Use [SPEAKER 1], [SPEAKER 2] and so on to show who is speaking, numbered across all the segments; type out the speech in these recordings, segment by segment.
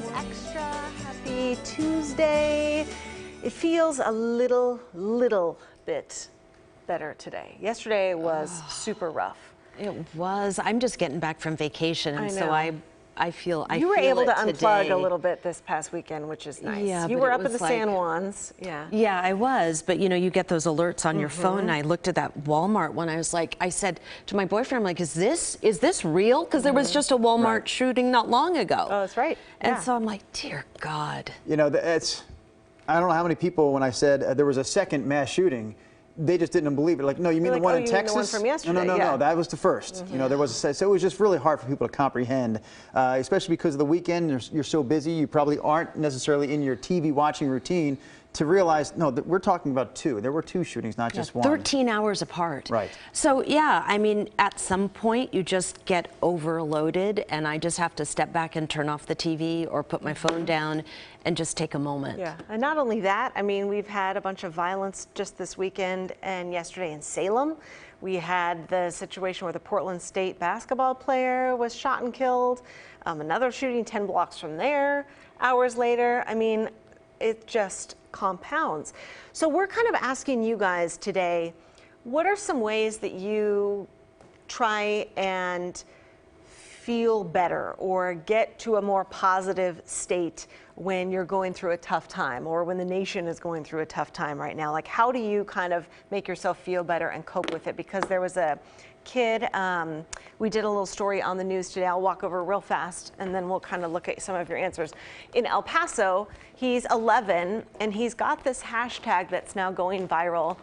[SPEAKER 1] Guys Extra. Happy Tuesday. It feels a little bit better today. Yesterday was super rough.
[SPEAKER 2] It was. I'm just getting back from vacation, and so I feel
[SPEAKER 1] you were able to unplug
[SPEAKER 2] today.
[SPEAKER 1] a little bit this past weekend, which is nice.
[SPEAKER 2] Yeah,
[SPEAKER 1] you were up in the San Juans.
[SPEAKER 2] Yeah, I was, but you know, you get those alerts on your phone, and I looked at that Walmart one. I was like, I said to my boyfriend, I'm like, is this real? Because there was just a Walmart shooting not long ago.
[SPEAKER 1] Oh, that's right.
[SPEAKER 2] And so I'm like, dear God.
[SPEAKER 3] You know, I don't know how many people, when I said there was a second mass shooting, they just didn't believe it. Like, no, you mean the one in Texas?
[SPEAKER 1] The one from yesterday.
[SPEAKER 3] No, that was the first. You know, there was so it was just really hard for people to comprehend, especially because of the weekend. You're so busy, you probably aren't necessarily in your TV watching routine to realize, no, we're talking about two. There were two shootings, not just one.
[SPEAKER 2] 13 hours apart.
[SPEAKER 3] Right.
[SPEAKER 2] So, yeah, I mean, at some point you just get overloaded, and I just have to step back and turn off the TV or put my phone down and just take a moment.
[SPEAKER 1] Yeah, and not only that, I mean, we've had a bunch of violence just this weekend and yesterday in Salem. We had the situation where the Portland State basketball player was shot and killed. Another shooting 10 blocks from there, hours later. I mean, it just compounds. So we're kind of asking you guys today, what are some ways that you try and feel better or get to a more positive state when you're going through a tough time or when the nation is going through a tough time right now? Like, how do you kind of make yourself feel better and cope with it? Because there was a kid, we did a little story on the news today. I'll walk over real fast and then we'll kind of look at some of your answers. In El Paso, he's 11 and he's got this hashtag that's now going viral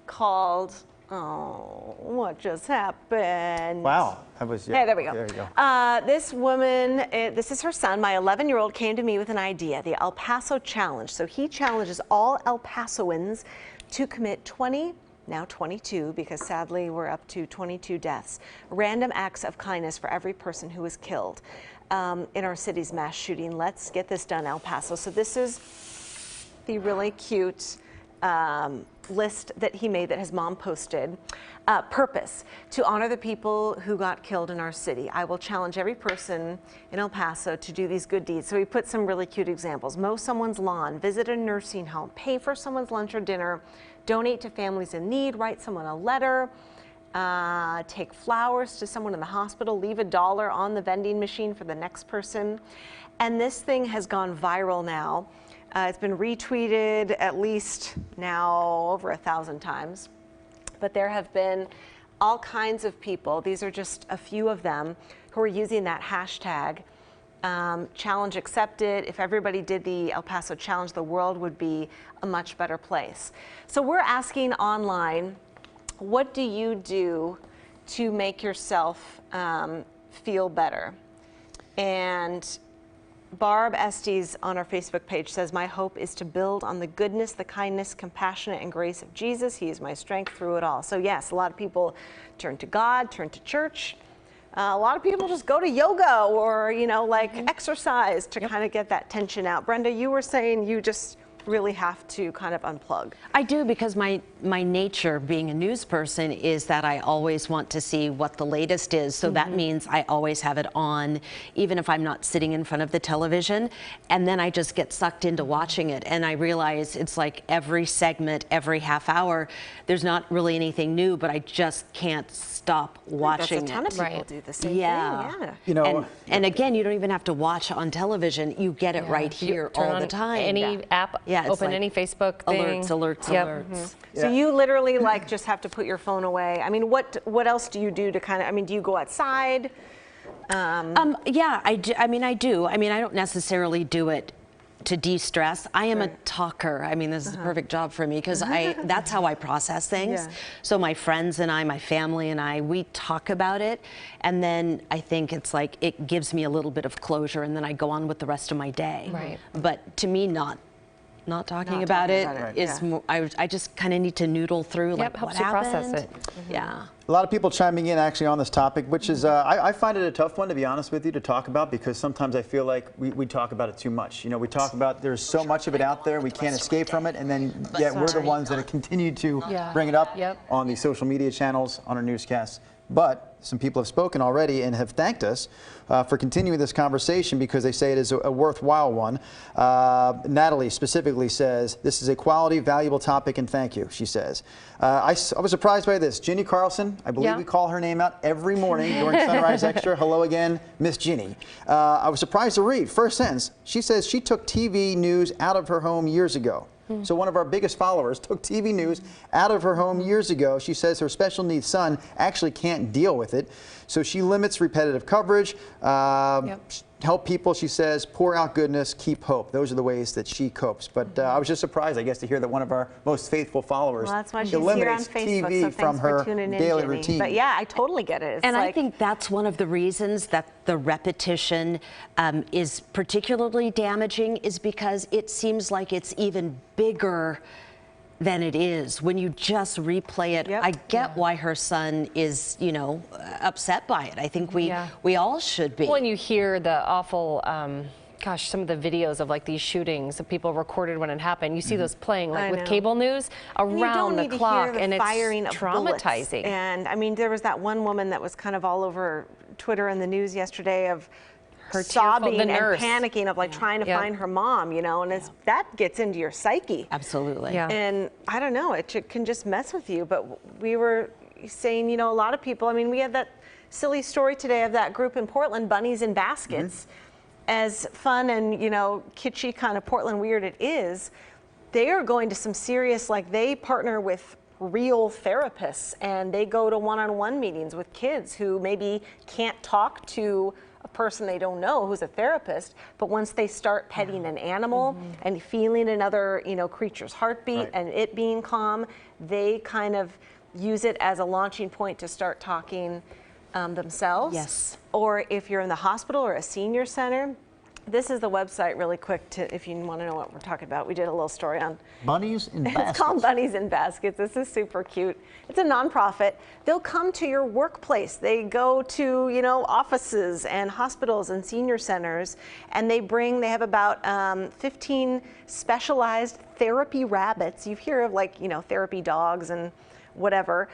[SPEAKER 1] called, oh, what just happened?
[SPEAKER 3] Wow, that was,
[SPEAKER 1] Hey, there we go.
[SPEAKER 3] There you go.
[SPEAKER 1] This woman, this is her son, my 11-year-old, came to me with an idea, the El Paso Challenge. So he challenges all El Pasoans to commit 20, now 22, because sadly we're up to 22 deaths, random acts of kindness for every person who was killed in our city's mass shooting. Let's get this done, El Paso. So this is the really cute list that he made that his mom posted. Purpose: to honor the people who got killed in our city. I will challenge every person in El Paso to do these good deeds. So he put some really cute examples. Mow someone's lawn, visit a nursing home, pay for someone's lunch or dinner, donate to families in need, write someone a letter, take flowers to someone in the hospital, leave $1 on the vending machine for the next person. And this thing has gone viral now. It's been retweeted at least now over 1,000 times. But there have been all kinds of people, these are just a few of them, who are using that hashtag. Challenge accepted. If everybody did the El Paso Challenge, the world would be a much better place. So we're asking online, what do you do to make yourself feel better? And Barb Estes on our Facebook page says, my hope is to build on the goodness, the kindness, compassion, and grace of Jesus. He is my strength through it all. So yes, a lot of people turn to God, turn to church. A lot of people just go to yoga or, you know, like exercise to kind of get that tension out. Brenda, you were saying you just really have to kind of unplug.
[SPEAKER 2] I do, because my nature being a news person is that I always want to see what the latest is. So that means I always have it on, even if I'm not sitting in front of the television. And then I just get sucked into watching it. And I realize it's like every segment, every half hour, there's not really anything new, but I just can't stop watching it.
[SPEAKER 1] That's a ton of people do the same thing.
[SPEAKER 2] Yeah.
[SPEAKER 3] You know,
[SPEAKER 2] and again, you don't even have to watch on television. You get it right here all the time.
[SPEAKER 4] Any app.
[SPEAKER 2] Yeah,
[SPEAKER 4] open
[SPEAKER 2] like
[SPEAKER 4] any Facebook thing.
[SPEAKER 2] Alerts.
[SPEAKER 1] So you literally like just have to put your phone away. I mean, what else do you do to kind of, I mean, do you go outside?
[SPEAKER 2] Yeah, I do. I mean, I do. I mean, I don't necessarily do it to de-stress. I am a talker. I mean, this is a perfect job for me because that's how I process things. So my friends and I, my family and I, we talk about it, and then I think it's like it gives me a little bit of closure, and then I go on with the rest of my day.
[SPEAKER 4] Right.
[SPEAKER 2] But to me, not talking about it is more, I just kind of need to noodle through like
[SPEAKER 4] helps
[SPEAKER 2] what
[SPEAKER 4] you
[SPEAKER 2] happened.
[SPEAKER 4] process it.
[SPEAKER 2] Yeah.
[SPEAKER 3] a lot of people chiming in actually on this topic, which is, I find it a tough one, to be honest with you, to talk about, because sometimes I feel like we talk about it too much. You know, we talk about, there's so much of it out there, we can't escape from it, and then yet we're the ones that have continued to bring it up on the social media channels, on our newscasts. But some people have spoken already and have thanked us for continuing this conversation because they say it is a worthwhile one. Natalie specifically says, this is a quality, valuable topic, and thank you, she says. I was surprised by this. Ginny Carlson, I believe we call her name out every morning during Sunrise Extra. Hello again, Miss Ginny. I was surprised to read, first sentence, she says she took TV news out of her home years ago. So one of our biggest followers took TV news out of her home years ago. She says her special needs son actually can't deal with it. So she limits repetitive coverage, help people, she says, pour out goodness, keep hope. Those are the ways that she copes. But I was just surprised, I guess, to hear that one of our most faithful followers eliminates TV from her daily routine.
[SPEAKER 1] But yeah, I totally get it.
[SPEAKER 2] And I think that's one of the reasons that the repetition is particularly damaging, is because it seems like it's even bigger than it is when you just replay it. I get why her son is, you know, upset by it. I think we all should be.
[SPEAKER 4] When you hear the awful, gosh, some of the videos of like these shootings that people recorded when it happened, you see those playing like with cable news around the clock, and it's traumatizing.
[SPEAKER 1] And I mean, there was that one woman that was kind of all over Twitter and the news yesterday of her sobbing and panicking of like trying to find her mom, you know, and that gets into your psyche.
[SPEAKER 2] Absolutely.
[SPEAKER 1] And I don't know, it can just mess with you. But we were saying, you know, a lot of people, I mean, we had that silly story today of that group in Portland, Bunnies and Baskets. As fun and, you know, kitschy kind of Portland weird it is, they are going to some serious, like they partner with real therapists and they go to one-on-one meetings with kids who maybe can't talk to a person they don't know who's a therapist, but once they start petting an animal and feeling another, you know, creature's heartbeat and it being calm, they kind of use it as a launching point to start talking themselves.
[SPEAKER 2] Yes.
[SPEAKER 1] Or if you're in the hospital or a senior center, this is the website really quick to, if you want to know what we're talking about. We did a little story on
[SPEAKER 3] Bunnies and Baskets.
[SPEAKER 1] It's called Bunnies and Baskets. This is super cute. It's a nonprofit. They'll come to your workplace. They go to, you know, offices and hospitals and senior centers, and they have about 15 specialized therapy rabbits. You hear of like, you know, therapy dogs and whatever.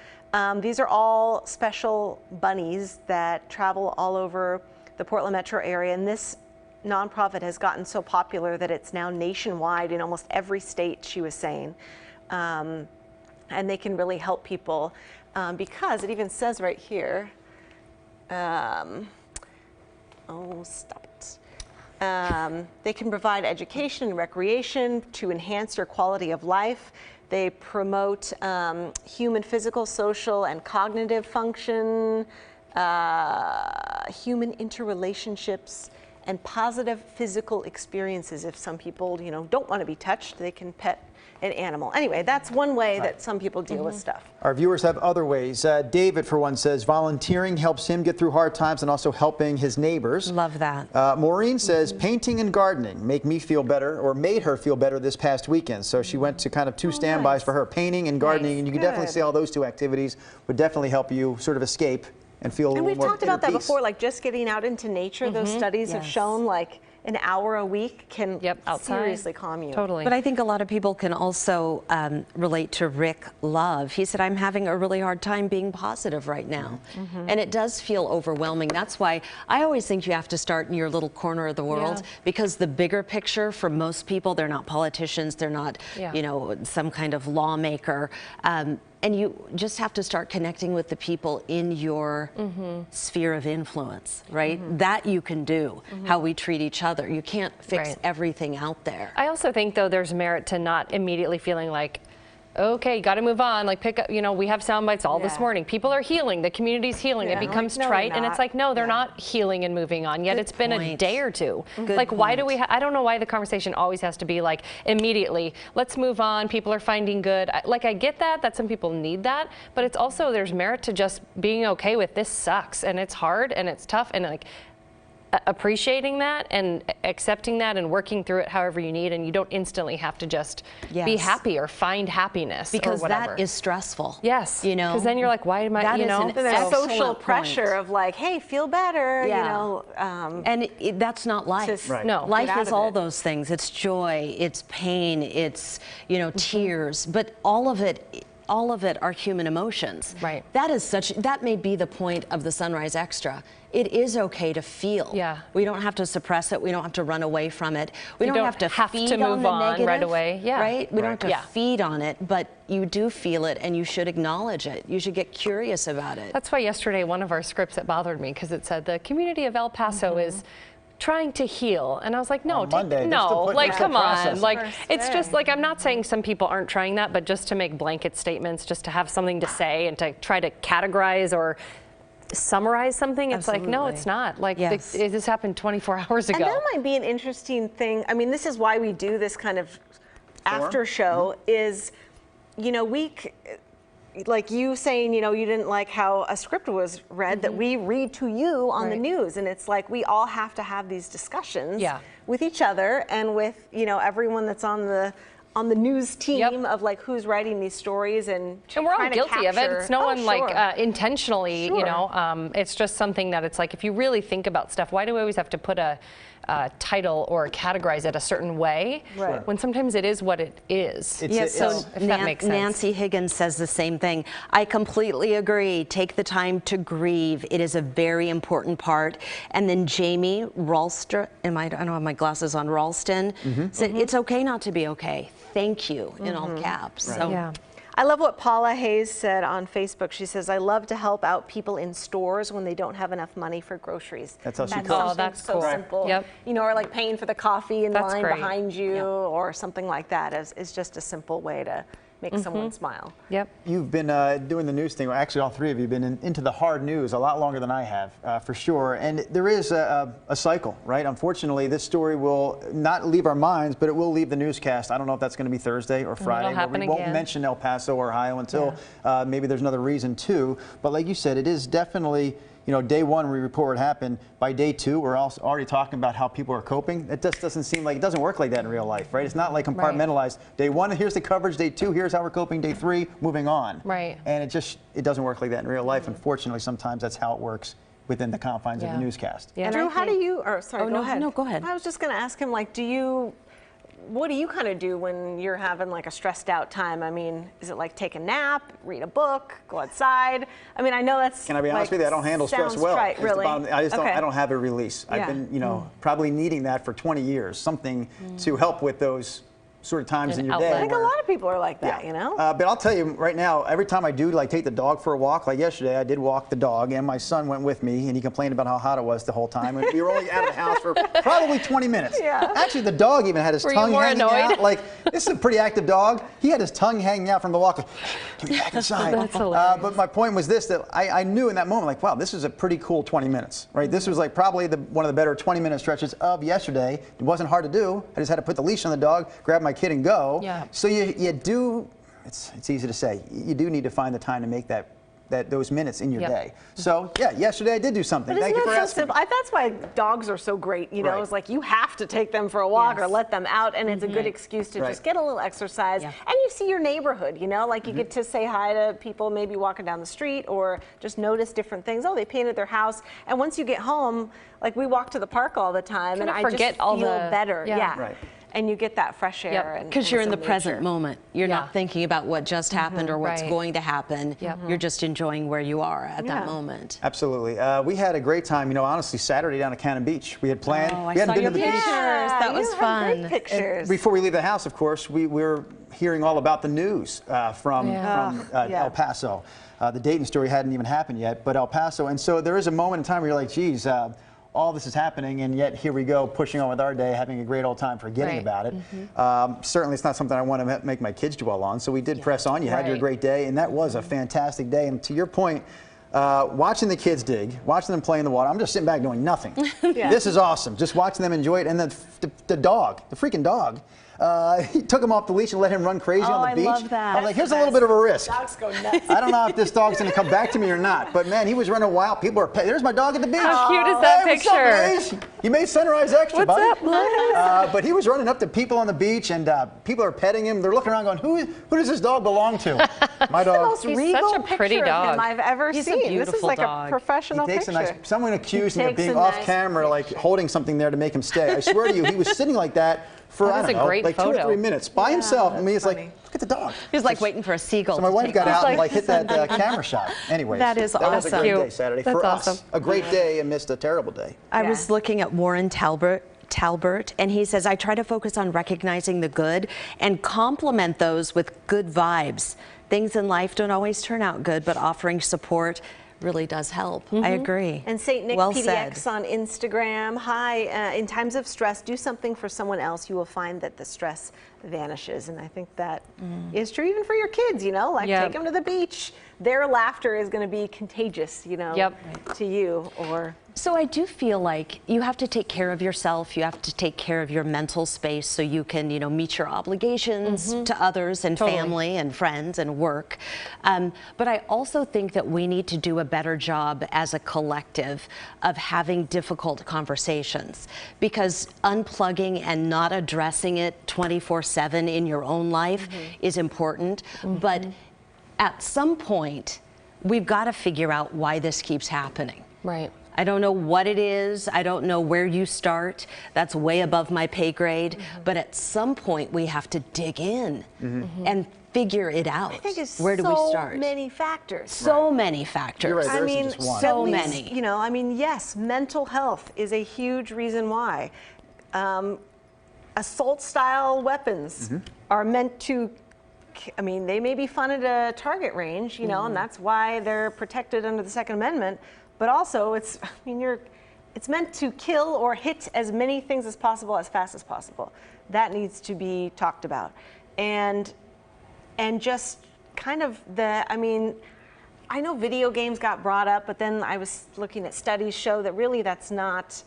[SPEAKER 1] These are all special bunnies that travel all over the Portland metro area, and this nonprofit has gotten so popular that it's now nationwide in almost every state, she was saying. And they can really help people because it even says right here, oh, stop it. They can provide education and recreation to enhance your quality of life. They promote human physical, social, and cognitive function, human interrelationships, and positive physical experiences. If some people, you know, don't want to be touched, they can pet an animal. Anyway, that's one way that some people deal with stuff.
[SPEAKER 3] Our viewers have other ways. David, for one, says volunteering helps him get through hard times and also helping his neighbors.
[SPEAKER 2] Love that.
[SPEAKER 3] Maureen says painting and gardening make me feel better, or made her feel better this past weekend. So she went to kind of two standbys for her, painting and gardening, and you can definitely see how those two activities would definitely help you sort of escape and feel a little more
[SPEAKER 1] And we've talked about that
[SPEAKER 3] peace.
[SPEAKER 1] before, like just getting out into nature. Those studies have shown like an hour a week can seriously calm you.
[SPEAKER 4] Totally.
[SPEAKER 2] But I think a lot of people can also relate to Rick Love. He said, I'm having a really hard time being positive right now. And it does feel overwhelming. That's why I always think you have to start in your little corner of the world, because the bigger picture for most people, they're not politicians, they're not, you know, some kind of lawmaker. And you just have to start connecting with the people in your sphere of influence, right? That you can do, how we treat each other. You can't fix everything out there.
[SPEAKER 4] I also think, though, there's merit to not immediately feeling like, okay, got to move on. Like, pick up, you know, we have sound bites all this morning. People are healing. The community's healing. It becomes trite. And it's like, no, they're not healing and moving on. Yet it's been a day or two. Like, why do we, I don't know why the conversation always has to be like, immediately, let's move on. People are finding good. Like, I get that some people need that. But it's also, there's merit to just being okay with this sucks. And it's hard and it's tough. And like, appreciating that and accepting that and working through it however you need, and you don't instantly have to just be happy or find happiness,
[SPEAKER 2] because
[SPEAKER 4] or whatever.
[SPEAKER 2] that is stressful.
[SPEAKER 4] Yes,
[SPEAKER 2] you know,
[SPEAKER 4] because then you're like, why am I?
[SPEAKER 2] That
[SPEAKER 4] you know,
[SPEAKER 1] there's social pressure of like, hey, feel better. You know,
[SPEAKER 2] and that's not life.
[SPEAKER 4] No,
[SPEAKER 2] life is all those things. It's joy, it's pain, it's, you know, tears, but all of it all of it are human emotions.
[SPEAKER 4] Right.
[SPEAKER 2] That may be the point of the Sunrise Extra. It is okay to feel.
[SPEAKER 4] Yeah.
[SPEAKER 2] We don't have to suppress it. We don't have to run away from it. We don't have to feed
[SPEAKER 4] move
[SPEAKER 2] on the
[SPEAKER 4] on
[SPEAKER 2] negative,
[SPEAKER 4] right away. Yeah.
[SPEAKER 2] Right? We don't have to
[SPEAKER 4] Yeah.
[SPEAKER 2] feed on it, but you do feel it and you should acknowledge it. You should get curious about it.
[SPEAKER 4] That's why yesterday one of our scripts that bothered me because it said the community of El Paso is trying to heal, and I was like, no,
[SPEAKER 3] On Monday, they're still
[SPEAKER 4] no,
[SPEAKER 3] putting
[SPEAKER 4] like
[SPEAKER 3] out
[SPEAKER 4] come
[SPEAKER 3] the
[SPEAKER 4] on,
[SPEAKER 3] process.
[SPEAKER 4] like
[SPEAKER 1] First
[SPEAKER 4] it's just
[SPEAKER 1] day.
[SPEAKER 4] like I'm not saying some people aren't trying that, but just to make blanket statements, just to have something to say and to try to categorize or summarize something, it's like no, it's not. Like
[SPEAKER 2] Yes.
[SPEAKER 4] this happened 24 hours ago.
[SPEAKER 1] And that might be an interesting thing. I mean, this is why we do this kind of after show is, you know, like you saying, you know, you didn't like how a script was read that we read to you on the
[SPEAKER 4] Right.
[SPEAKER 1] news. And it's like we all have to have these discussions
[SPEAKER 4] Yeah.
[SPEAKER 1] with each other and with, you know, everyone that's on the news team
[SPEAKER 4] Yep.
[SPEAKER 1] of like who's writing these stories and
[SPEAKER 4] we're all
[SPEAKER 1] trying to
[SPEAKER 4] guilty of it.
[SPEAKER 1] capture-
[SPEAKER 4] It's no
[SPEAKER 1] Oh,
[SPEAKER 4] one
[SPEAKER 1] sure.
[SPEAKER 4] like intentionally, you
[SPEAKER 1] Sure.
[SPEAKER 4] know. It's just something that it's like if you really think about stuff, why do we always have to put a title or categorize it a certain way
[SPEAKER 1] Right.
[SPEAKER 4] when sometimes it is what it is?
[SPEAKER 3] It's-
[SPEAKER 2] So
[SPEAKER 4] if that makes sense.
[SPEAKER 2] Nancy Higgins says the same thing. I completely agree. Take the time to grieve. It is a very important part. And then Jamie Ralston, I don't have my glasses on, Ralston, said it's okay not to be okay. Thank you, in all caps. So
[SPEAKER 4] Yeah.
[SPEAKER 1] I love what Paula Hayes said on Facebook. She says, I love to help out people in stores when they don't have enough money for groceries.
[SPEAKER 3] That's how she cooks.
[SPEAKER 4] Oh,
[SPEAKER 1] something
[SPEAKER 4] that's
[SPEAKER 1] so
[SPEAKER 4] cool.
[SPEAKER 1] simple.
[SPEAKER 4] Yep.
[SPEAKER 1] You know, or like paying for the coffee in
[SPEAKER 4] That's
[SPEAKER 1] line
[SPEAKER 4] great.
[SPEAKER 1] behind you or something like that is just a simple way to make someone smile.
[SPEAKER 4] Yep.
[SPEAKER 3] You've been doing the news thing, well, actually all three of you have been into the hard news a lot longer than I have, for sure. And there is a cycle, right? Unfortunately, this story will not leave our minds, but it will leave the newscast. I don't know if that's going to be Thursday or Friday. But
[SPEAKER 4] happen
[SPEAKER 3] we won't
[SPEAKER 4] again.
[SPEAKER 3] mention El Paso or Ohio until maybe there's another reason too. But like you said, it is definitely, you know, day one we report what happened. By day two, we're also already talking about how people are coping. It just doesn't seem like, it doesn't work like that in real life, right? It's not like compartmentalized. Day one, here's the coverage. Day two, here's how we're coping. Day three, moving on.
[SPEAKER 4] Right.
[SPEAKER 3] And it doesn't work like that in real life. Unfortunately, sometimes that's how it works within the confines of the
[SPEAKER 4] Yeah.
[SPEAKER 3] newscast.
[SPEAKER 4] Yeah.
[SPEAKER 1] Drew, how do you, or sorry,
[SPEAKER 2] Oh,
[SPEAKER 1] go
[SPEAKER 2] no,
[SPEAKER 1] ahead.
[SPEAKER 2] no, go ahead.
[SPEAKER 1] I was just going to ask him, like, what do you kind of do when you're having like a stressed out time? I mean, is it like take a nap, read a book, go outside? I mean, I know that's.
[SPEAKER 3] Can I be honest with you? I don't handle stress
[SPEAKER 1] sounds
[SPEAKER 3] well.
[SPEAKER 1] Trite,
[SPEAKER 3] It's the
[SPEAKER 1] really.
[SPEAKER 3] bottom- I just
[SPEAKER 1] Okay.
[SPEAKER 3] don't have a release.
[SPEAKER 1] Yeah.
[SPEAKER 3] I've been, you know, probably needing that for 20 years, something to help with those sort of times
[SPEAKER 4] An
[SPEAKER 3] in your
[SPEAKER 4] outlet.
[SPEAKER 3] day.
[SPEAKER 1] I think a
[SPEAKER 3] where-
[SPEAKER 1] lot of people are like that, you know?
[SPEAKER 3] But I'll tell you right now, every time I do like take the dog for a walk, like yesterday I did walk the dog and my son went with me and he complained about how hot it was the whole time. And we were only out of the house for probably 20 minutes.
[SPEAKER 1] Yeah.
[SPEAKER 3] Actually, the dog even had his
[SPEAKER 4] Were you
[SPEAKER 3] tongue
[SPEAKER 4] more
[SPEAKER 3] hanging
[SPEAKER 4] annoyed?
[SPEAKER 3] out. Like, this is a pretty active dog. He had his tongue hanging out from the walk. Like, get me back inside.
[SPEAKER 4] That's hilarious.
[SPEAKER 3] But my point was this, that I knew in that moment, like, wow, this is a pretty cool 20 minutes, right? This was like probably one of the better 20-minute stretches of yesterday. It wasn't hard to do. I just had to put the leash on the dog, grab my kid and go.
[SPEAKER 4] Yeah.
[SPEAKER 3] So you do, it's easy to say, you do need to find the time to make those minutes in your
[SPEAKER 4] Yep.
[SPEAKER 3] day. So yeah, yesterday I did do something.
[SPEAKER 1] But
[SPEAKER 3] Thank you
[SPEAKER 1] isn't
[SPEAKER 3] for
[SPEAKER 1] that so
[SPEAKER 3] asking.
[SPEAKER 1] simple? That's why dogs are so great. You know,
[SPEAKER 3] Right.
[SPEAKER 1] it's like you have to take them for a walk or
[SPEAKER 4] Yes.
[SPEAKER 1] let them out, and it's a good excuse to
[SPEAKER 3] Right.
[SPEAKER 1] just get a little exercise.
[SPEAKER 2] Yeah.
[SPEAKER 1] And you see your neighborhood, you know, like you get to say hi to people maybe walking down the street or just notice different things. Oh, they painted their house. And once you get home, like we walk to the park all the time, and
[SPEAKER 4] Kinda
[SPEAKER 1] I
[SPEAKER 4] forget
[SPEAKER 1] just
[SPEAKER 4] all
[SPEAKER 1] feel
[SPEAKER 4] the-
[SPEAKER 1] better.
[SPEAKER 4] yeah.
[SPEAKER 3] Right.
[SPEAKER 1] And you get that fresh air.
[SPEAKER 4] Yep.
[SPEAKER 1] and-
[SPEAKER 2] Because you're in
[SPEAKER 1] and
[SPEAKER 2] the
[SPEAKER 1] some
[SPEAKER 2] present
[SPEAKER 1] nature.
[SPEAKER 2] moment. You're
[SPEAKER 4] Yeah.
[SPEAKER 2] not thinking about what just happened or what's
[SPEAKER 4] Right.
[SPEAKER 2] going to happen.
[SPEAKER 4] Yep.
[SPEAKER 2] You're just enjoying where you are at that
[SPEAKER 1] Yeah.
[SPEAKER 2] moment.
[SPEAKER 3] Absolutely. We had a great time, you know, honestly, Saturday down at Cannon Beach. We had planned.
[SPEAKER 2] Oh, I
[SPEAKER 3] we hadn't
[SPEAKER 2] saw
[SPEAKER 3] been
[SPEAKER 2] your
[SPEAKER 3] to the beach.
[SPEAKER 2] pictures. That
[SPEAKER 1] you
[SPEAKER 2] was
[SPEAKER 1] have
[SPEAKER 2] fun.
[SPEAKER 1] Great pictures.
[SPEAKER 3] Before we leave the house, of course, we were hearing all about the news from
[SPEAKER 1] Yeah.
[SPEAKER 3] El Paso. The Dayton story hadn't even happened yet, but El Paso. And so there is a moment in time where you're like, geez, all this is happening, and yet here we go, pushing on with our day, having a great old time, forgetting
[SPEAKER 4] Right.
[SPEAKER 3] about it. Certainly, it's not something I want to make my kids dwell on. So we did press on. You had your
[SPEAKER 4] Right.
[SPEAKER 3] great day, and that was a fantastic day. And to your point, watching the kids dig, watching them play in the water, I'm just sitting back doing nothing.
[SPEAKER 1] Yeah.
[SPEAKER 3] This is awesome. Just watching them enjoy it, and the dog, the freaking dog. He took him off the leash and let him run crazy on the
[SPEAKER 1] I
[SPEAKER 3] beach.
[SPEAKER 1] love that.
[SPEAKER 3] I was like, here's a little bit of a risk.
[SPEAKER 1] Dogs go nuts.
[SPEAKER 3] I don't know if this dog's going to come back to me or not, but man, he was running wild. People are, there's my dog at the beach.
[SPEAKER 4] How cute is that
[SPEAKER 3] Hey, what's up,
[SPEAKER 4] picture?
[SPEAKER 3] Blaze? You made Sunrise Extra,
[SPEAKER 4] What's
[SPEAKER 3] buddy.
[SPEAKER 4] up, Blaze?
[SPEAKER 3] But he was running up to people on the beach, and people are petting him. They're looking around going, who does this dog belong to? My dog.
[SPEAKER 1] Most
[SPEAKER 4] He's
[SPEAKER 1] regal
[SPEAKER 4] such a pretty
[SPEAKER 1] picture of
[SPEAKER 4] dog.
[SPEAKER 1] him I've ever
[SPEAKER 2] He's a
[SPEAKER 1] seen. This is
[SPEAKER 2] beautiful
[SPEAKER 1] like
[SPEAKER 2] dog.
[SPEAKER 1] a professional
[SPEAKER 3] He takes
[SPEAKER 1] picture.
[SPEAKER 3] a nice. Someone accused him of
[SPEAKER 1] takes
[SPEAKER 3] being
[SPEAKER 1] a
[SPEAKER 3] off
[SPEAKER 1] nice
[SPEAKER 3] camera, like holding something there to make him stay. I swear to you, he was sitting like that, for,
[SPEAKER 4] That
[SPEAKER 3] I
[SPEAKER 4] is
[SPEAKER 3] don't
[SPEAKER 4] a
[SPEAKER 3] know,
[SPEAKER 4] great
[SPEAKER 3] like 2 or
[SPEAKER 4] photo.
[SPEAKER 3] 3 minutes by himself. I mean, it's
[SPEAKER 1] funny.
[SPEAKER 3] like, look at the dog.
[SPEAKER 2] He's like waiting for a seagull.
[SPEAKER 3] So my
[SPEAKER 2] to
[SPEAKER 3] wife
[SPEAKER 2] take
[SPEAKER 3] got
[SPEAKER 2] off.
[SPEAKER 3] out and like hit that camera shot. Anyways,
[SPEAKER 2] That is
[SPEAKER 3] That was a
[SPEAKER 2] awesome.
[SPEAKER 3] great day
[SPEAKER 4] Cute.
[SPEAKER 3] Saturday
[SPEAKER 4] That's
[SPEAKER 3] for
[SPEAKER 4] awesome.
[SPEAKER 3] us. A great day amidst a terrible day.
[SPEAKER 2] I
[SPEAKER 1] Yeah.
[SPEAKER 2] was looking at Warren Talbert, and he says, I try to focus on recognizing the good and compliment those with good vibes. Things in life don't always turn out good, but offering support really does help. I agree.
[SPEAKER 1] And St. Nick
[SPEAKER 2] well
[SPEAKER 1] PDX
[SPEAKER 2] said.
[SPEAKER 1] on Instagram. Hi, in times of stress, do something for someone else. You will find that the stress vanishes. And I think that is true even for your kids, you know, like
[SPEAKER 4] Yep.
[SPEAKER 1] take them to the beach. Their laughter is going to be contagious, you know,
[SPEAKER 4] Yep.
[SPEAKER 1] to you. Or
[SPEAKER 2] So I do feel like you have to take care of yourself. You have to take care of your mental space so you can, you know, meet your obligations to others and
[SPEAKER 4] Totally.
[SPEAKER 2] family and friends and work. But I also think that we need to do a better job as a collective of having difficult conversations, because unplugging and not addressing it 24/7 in your own life is important. But at some point, we've got to figure out why this keeps happening.
[SPEAKER 4] Right.
[SPEAKER 2] I don't know what it is. I don't know where you start. That's way above my pay grade. But at some point, we have to dig in and figure it out.
[SPEAKER 1] I think it's
[SPEAKER 2] where do we
[SPEAKER 1] so
[SPEAKER 2] start?
[SPEAKER 1] many factors.
[SPEAKER 2] So many factors.
[SPEAKER 3] You're right.
[SPEAKER 1] I
[SPEAKER 3] There isn't
[SPEAKER 1] mean,
[SPEAKER 3] just one.
[SPEAKER 2] So
[SPEAKER 1] at least,
[SPEAKER 2] many.
[SPEAKER 1] You know, I mean, yes, mental health is a huge reason why. Assault-style weapons are meant to, I mean, they may be fun at a target range, you know, and that's why they're protected under the Second Amendment. But also, it's, I mean, it's meant to kill or hit as many things as possible as fast as possible. That needs to be talked about, and just kind of I mean, I know video games got brought up, but then I was looking at studies show that really that's not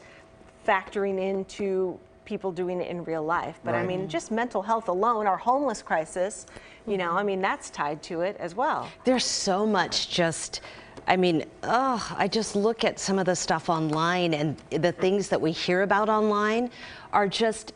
[SPEAKER 1] factoring into people doing it in real life. But I
[SPEAKER 3] Right.
[SPEAKER 1] mean, just mental health alone, our homeless crisis, you know, I mean, that's tied to it as well.
[SPEAKER 2] There's so much just, I mean, I just look at some of the stuff online, and the things that we hear about online are just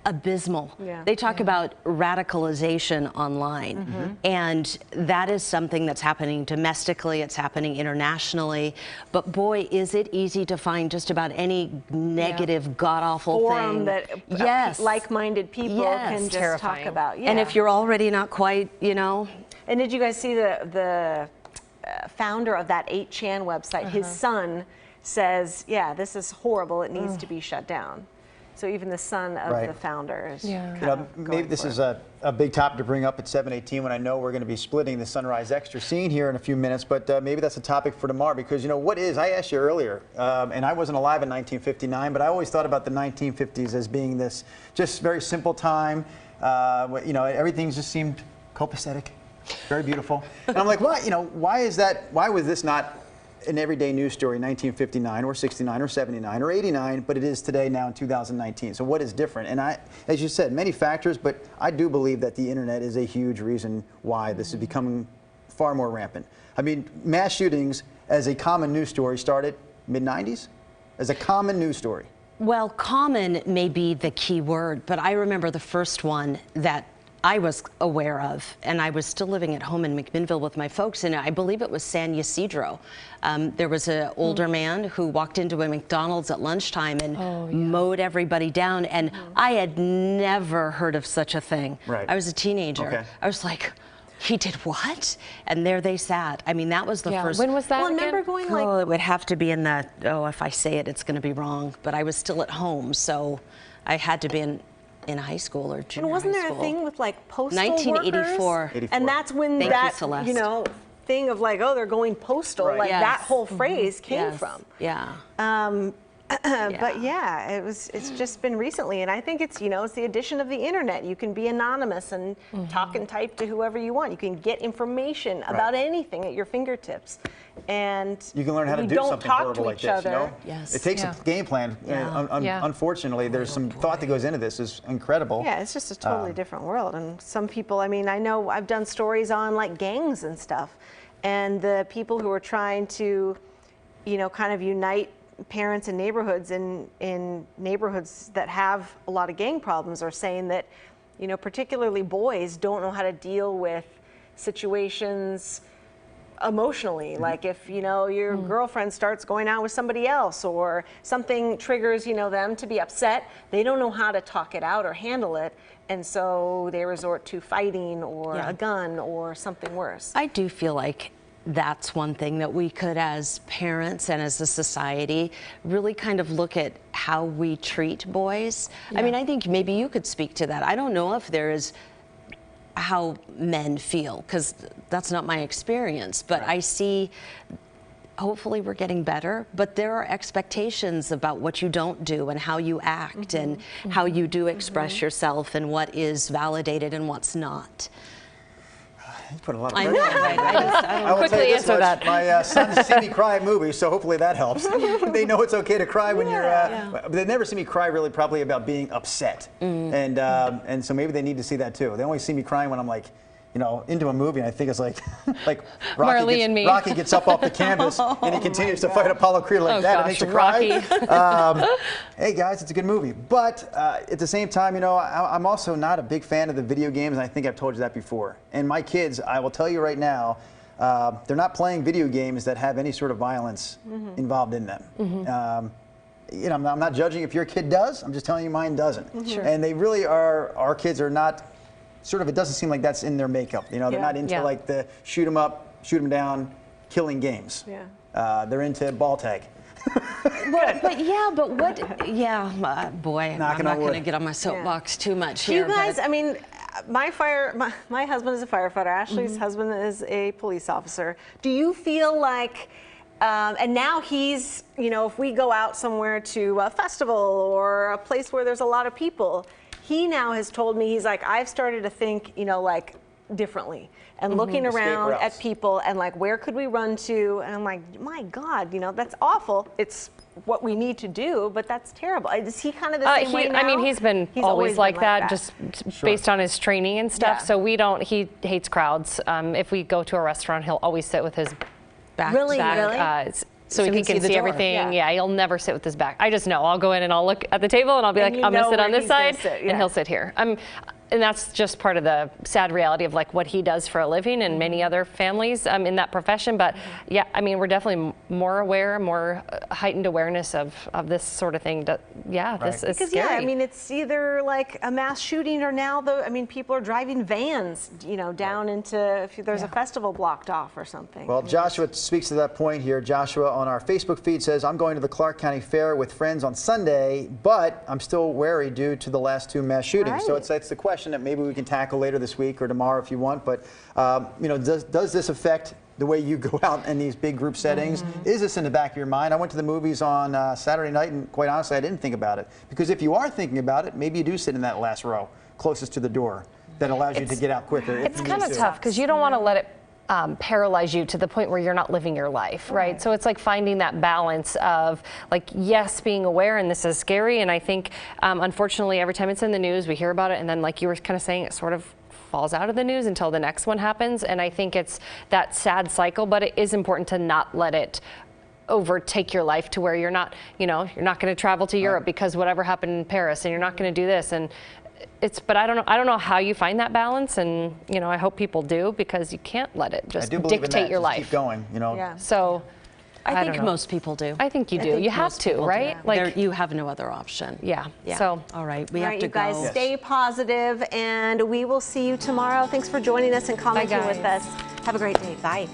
[SPEAKER 2] abysmal.
[SPEAKER 1] Yeah.
[SPEAKER 2] They talk about radicalization online, and that is something that's happening domestically, it's happening internationally, but boy, is it easy to find just about any negative, god-awful
[SPEAKER 1] Forum
[SPEAKER 2] thing.
[SPEAKER 1] that
[SPEAKER 2] Yes.
[SPEAKER 1] like-minded people
[SPEAKER 2] Yes.
[SPEAKER 1] can just
[SPEAKER 4] Terrifying.
[SPEAKER 1] talk about. Yeah.
[SPEAKER 2] And if you're already not quite, you know,
[SPEAKER 1] And did you guys see the founder of that 8chan website? His son says, yeah, this is horrible. It needs to be shut down. So even the son of
[SPEAKER 3] Right.
[SPEAKER 1] the founder is
[SPEAKER 4] Yeah.
[SPEAKER 1] kind
[SPEAKER 3] You know,
[SPEAKER 1] of
[SPEAKER 3] maybe
[SPEAKER 1] going
[SPEAKER 3] this
[SPEAKER 1] for
[SPEAKER 3] is
[SPEAKER 1] it.
[SPEAKER 3] a big topic to bring up at 7:18 when I know we're going to be splitting the Sunrise Extra scene here in a few minutes, but maybe that's a topic for tomorrow, because, you know, I asked you earlier, and I wasn't alive in 1959, but I always thought about the 1950s as being this just very simple time. You know, everything just seemed copacetic, very beautiful. And I'm like, why, you know, why is that? Why was this not an everyday news story in 1959 or 69 or 79 or 89, but it is today now in 2019. So what is different? And as you said, many factors, but I do believe that the internet is a huge reason why this is becoming far more rampant. I mean, mass shootings as a common news story started mid-90s as a common news story.
[SPEAKER 2] well, common may be the key word, but I remember the first one that I was aware of, and I was still living at home in McMinnville with my folks, and I believe it was San Ysidro. There was an older man who walked into a McDonald's at lunchtime and mowed everybody down, and I had never heard of such a thing.
[SPEAKER 3] Right.
[SPEAKER 2] I was a teenager.
[SPEAKER 3] Okay.
[SPEAKER 2] I was like, he did what? And there they sat. I mean, that was the
[SPEAKER 4] Yeah.
[SPEAKER 2] first.
[SPEAKER 4] When was that
[SPEAKER 1] Well,
[SPEAKER 4] again?
[SPEAKER 1] remember going like
[SPEAKER 2] Oh, it would have to be in the, if I say it, it's going to be wrong. But I was still at home, so I had to be in high school or junior
[SPEAKER 1] And wasn't
[SPEAKER 2] high
[SPEAKER 1] there a
[SPEAKER 2] school.
[SPEAKER 1] thing with like postal
[SPEAKER 2] 1984.
[SPEAKER 1] workers?
[SPEAKER 3] 84.
[SPEAKER 1] And that's when
[SPEAKER 2] Thank you,
[SPEAKER 1] that,
[SPEAKER 2] Celeste.
[SPEAKER 1] you know, thing of like, oh, they're going postal,
[SPEAKER 3] Right.
[SPEAKER 1] like
[SPEAKER 2] Yes.
[SPEAKER 1] that whole phrase came
[SPEAKER 2] Yes.
[SPEAKER 1] from.
[SPEAKER 2] Yeah.
[SPEAKER 1] But yeah, it's just been recently, and I think it's, you know, it's the addition of the internet. You can be anonymous and talk and type to whoever you want. You can get information about anything at your fingertips, and
[SPEAKER 3] You can learn how to
[SPEAKER 1] we
[SPEAKER 3] do
[SPEAKER 1] don't
[SPEAKER 3] something
[SPEAKER 1] talk
[SPEAKER 3] horrible
[SPEAKER 1] to
[SPEAKER 3] like
[SPEAKER 1] each
[SPEAKER 3] this,
[SPEAKER 1] other.
[SPEAKER 3] you know?
[SPEAKER 2] Yes.
[SPEAKER 3] It takes
[SPEAKER 4] Yeah.
[SPEAKER 3] a game plan.
[SPEAKER 2] Yeah.
[SPEAKER 4] Yeah.
[SPEAKER 3] Unfortunately, there's some thought that goes into this. Is incredible.
[SPEAKER 1] Yeah, it's just a totally different world. And some people, I mean, I know I've done stories on like gangs and stuff, and the people who are trying to, you know, kind of unite parents in neighborhoods that have a lot of gang problems are saying that, you know, particularly boys don't know how to deal with situations emotionally, like if your girlfriend starts going out with somebody else or something triggers them to be upset, they don't know how to talk it out or handle it, and so they resort to fighting or a gun or something worse.
[SPEAKER 2] I do feel like that's one thing that we could, as parents and as a society, really kind of look at how we treat boys. I mean, I think maybe you could speak to that. I don't know if there is how men feel, because that's not my experience, but I see, hopefully we're getting better, but there are expectations about what you don't do and how you act and how you do express yourself and what is validated and what's not.
[SPEAKER 3] You put a lot of
[SPEAKER 2] I
[SPEAKER 3] pressure
[SPEAKER 2] know,
[SPEAKER 3] on me,
[SPEAKER 2] right?
[SPEAKER 3] right?
[SPEAKER 2] I
[SPEAKER 3] will
[SPEAKER 4] Quickly
[SPEAKER 3] tell you this
[SPEAKER 4] answer
[SPEAKER 3] much.
[SPEAKER 4] that.
[SPEAKER 3] My sons see me cry at movies, so hopefully that helps. They know it's okay to cry when you're. But they never see me cry really, probably about being upset, and so maybe they need to see that too. They only see me crying when I'm like, into a movie, and I think it's like
[SPEAKER 4] Marley and me.
[SPEAKER 3] Rocky gets up off the canvas and he continues to fight Apollo Creed like that. It makes you cry. Hey guys, it's a good movie, but at the same time, I'm also not a big fan of the video games, and I think I've told you that before. And my kids, I will tell you right now, they're not playing video games that have any sort of violence involved in them. I'm not judging if your kid does. I'm just telling you mine doesn't.
[SPEAKER 1] Sure.
[SPEAKER 3] And they really are. Our kids are not. It doesn't seem like that's in their makeup. They're not into like the shoot 'em up, shoot 'em down, killing games. They're into ball tag.
[SPEAKER 2] Well, but what? Boy, I'm not going to get on my soapbox too much here.
[SPEAKER 1] You guys, I mean, my husband is a firefighter. Ashley's husband is a police officer. Do you feel like, and now he's, if we go out somewhere to a festival or a place where there's a lot of people, he now has told me, he's like, I've started to think, like differently and looking around at people and like, where could we run to? And I'm like, my God, that's awful. It's what we need to do, but that's terrible. Is he kind of the same way now?
[SPEAKER 4] I mean, he's always like that, just based on his training and stuff.
[SPEAKER 1] Yeah.
[SPEAKER 4] So he hates crowds. If we go to a restaurant, he'll always sit with his back.
[SPEAKER 1] Really?
[SPEAKER 4] So he can see everything. Yeah, he'll never sit with his back. I just know. I'll go in and I'll look at the table and I'll be like, I'm going to sit on this side, and he'll sit here. And that's just part of the sad reality of like what he does for a living and many other families in that profession. But yeah, I mean, we're definitely more aware, more heightened awareness of this sort of thing. This is
[SPEAKER 1] because
[SPEAKER 4] scary.
[SPEAKER 1] I mean, it's either like a mass shooting or now people are driving vans, down into if there's a festival blocked off or something.
[SPEAKER 3] Well, Joshua speaks to that point here. Joshua on our Facebook feed says, I'm going to the Clark County Fair with friends on Sunday, but I'm still wary due to the last 2 mass shootings.
[SPEAKER 1] Right.
[SPEAKER 3] So it's the question that maybe we can tackle later this week or tomorrow if you want. But does this affect the way you go out in these big group settings? Is this in the back of your mind? I went to the movies on Saturday night, and quite honestly, I didn't think about it. Because if you are thinking about it, maybe you do sit in that last row closest to the door. That allows you to get out quicker.
[SPEAKER 4] It's kind of tough because you don't want to let it paralyze you to the point where you're not living your life, right? So it's like finding that balance of like, yes, being aware, and this is scary. And I think, unfortunately, every time it's in the news, we hear about it, and then like you were kind of saying, it sort of falls out of the news until the next one happens. And I think it's that sad cycle, but it is important to not let it overtake your life to where you're not, you're not going to travel to Europe because whatever happened in Paris, and you're not going to do this. And but I don't know how you find that balance, and I hope people do, because you can't let it just dictate your life.
[SPEAKER 3] Keep going,
[SPEAKER 1] Yeah.
[SPEAKER 4] So
[SPEAKER 2] I think most people do.
[SPEAKER 4] I think you do. You have to, right?
[SPEAKER 2] Like you have no other option.
[SPEAKER 4] Yeah.
[SPEAKER 2] Yeah.
[SPEAKER 4] So
[SPEAKER 2] all right, we have to
[SPEAKER 1] you guys
[SPEAKER 2] go.
[SPEAKER 1] stay positive, and we will see you tomorrow. Thanks for joining us and commenting with us. Have a great day. Bye.